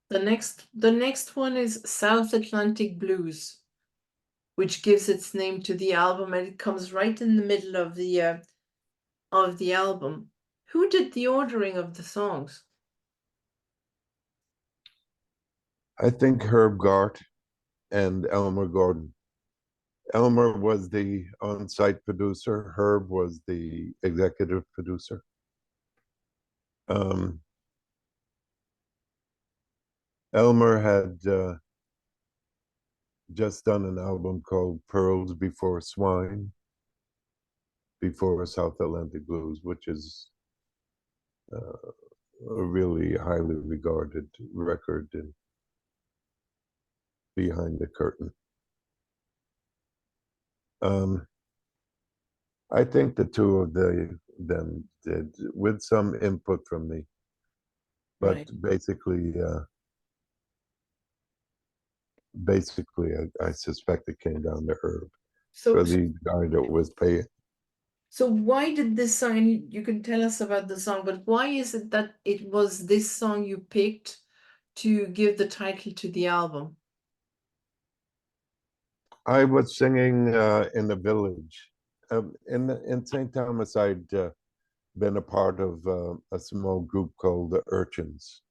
The next one is South Atlantic Blues, which gives its name to the album, and it comes right in the middle of the album. Who did the ordering of the songs? I think Herb Gart and Elmer Gordon. Elmer was the on-site producer. Herb was the executive producer. Elmer had just done an album called Pearls Before Swine, before South Atlantic Blues, which is a really highly regarded record in behind the curtain. I think the two of them did, with some input from me, but Right. basically, I suspect it came down to Herb So, for the guy that was paying. so why did this song, and you can tell us about the song, but why is it that it was this song you picked to give the title to the album? I was singing in the village. In St. Thomas, I'd been a part of a small group called the Urchins.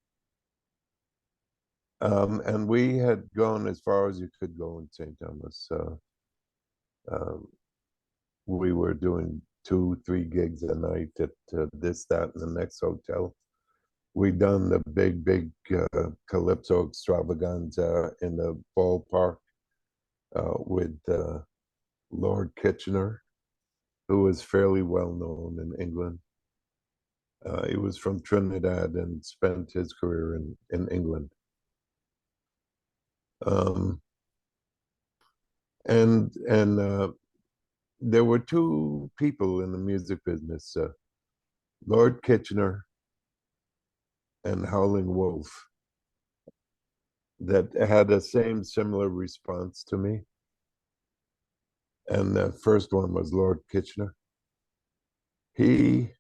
And we had gone as far as you could go in St. Thomas. Um, we were doing 2, 3 gigs a night at this, that, and the next hotel. We'd done the big Calypso extravaganza in the ballpark with Lord Kitchener, who was fairly well known in England. He was from Trinidad and spent his career in England. And there were two people in the music business, Lord Kitchener and Howling Wolf, that had the same similar response to me. And the first one was Lord Kitchener. He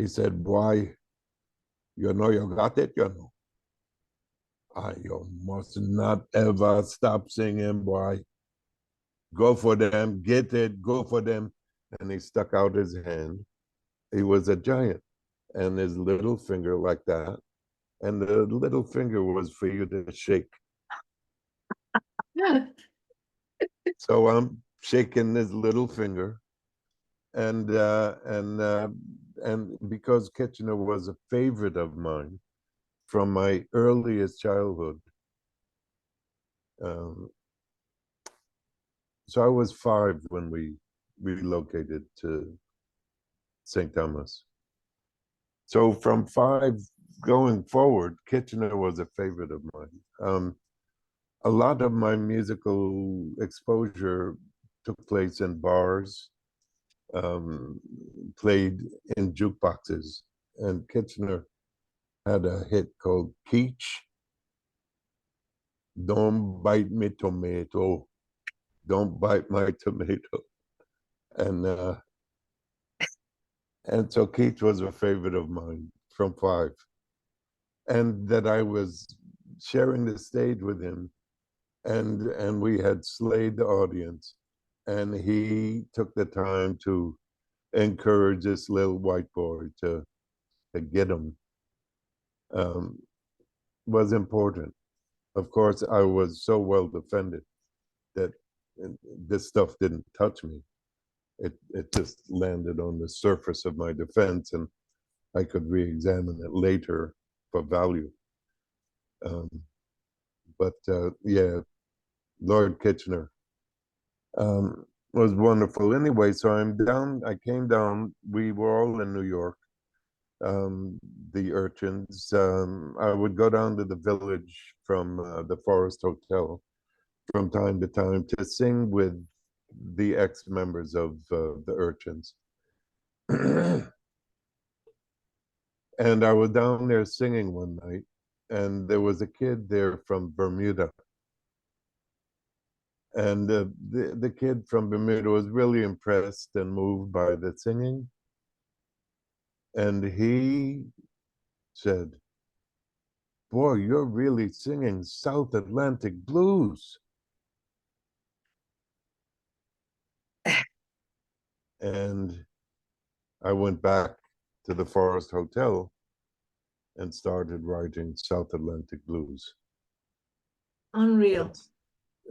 said, "Boy, you know you got it, you know. You must not ever stop singing, boy. Go for them, get it, go for them." And he stuck out his hand. He was a giant, and his little finger like that. And the little finger was for you to shake. So I'm shaking his little finger, and because Kitchener was a favorite of mine from my earliest childhood. So I was 5 when we relocated to St. Thomas. So from 5 going forward, Kitchener was a favorite of mine. A lot of my musical exposure took place in bars, played in jukeboxes, and Kitchener had a hit called Keach. Don't bite me tomato. Don't bite my tomato. And so Keach was a favorite of mine from 5. And that I was sharing the stage with him, and we had slayed the audience. And he took the time to encourage this little white boy to get him, was important. Of course, I was so well defended that this stuff didn't touch me. It just landed on the surface of my defense, and I could re-examine it later for value. But yeah, Lord Kitchener was wonderful. Anyway, so I came down. We were all in New York, the Urchins. I would go down to the village from the Forest Hotel from time to time to sing with the ex-members of the Urchins. And I was down there singing one night, and there was a kid there from Bermuda. And the kid from Bermuda was really impressed and moved by the singing. And he said, boy, you're really singing South Atlantic blues. And I went back to the Forest Hotel and started writing South Atlantic blues. Unreal.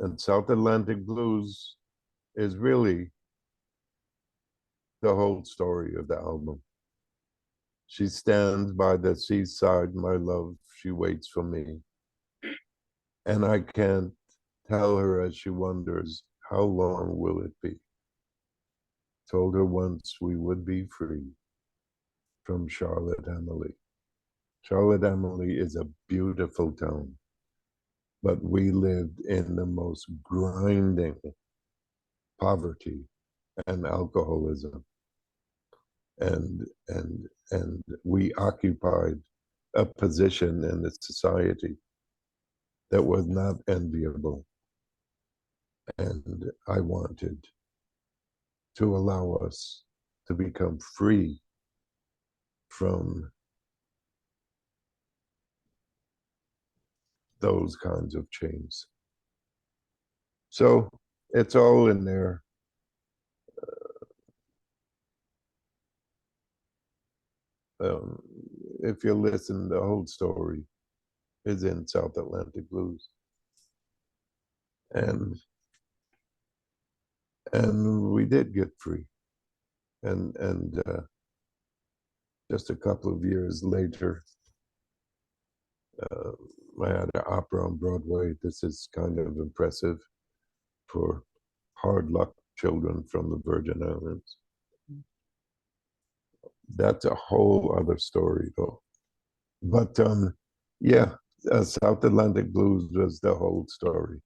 And South Atlantic blues is really the whole story of the album. She stands by the seaside, my love, she waits for me. And I can't tell her as she wonders, how long will it be? Told her once we would be free, from Charlotte Amalie. Charlotte Amalie is a beautiful town, but we lived in the most grinding poverty and alcoholism. And we occupied a position in the society that was not enviable. And I wanted to allow us to become free from those kinds of chains. So it's all in there. Um, if you listen, the whole story is in South Atlantic Blues. And we did get free. And just a couple of years later, I had an opera on Broadway. This is kind of impressive for hard luck children from the Virgin Islands. That's a whole other story, though. But yeah, South Atlantic Blues was the whole story.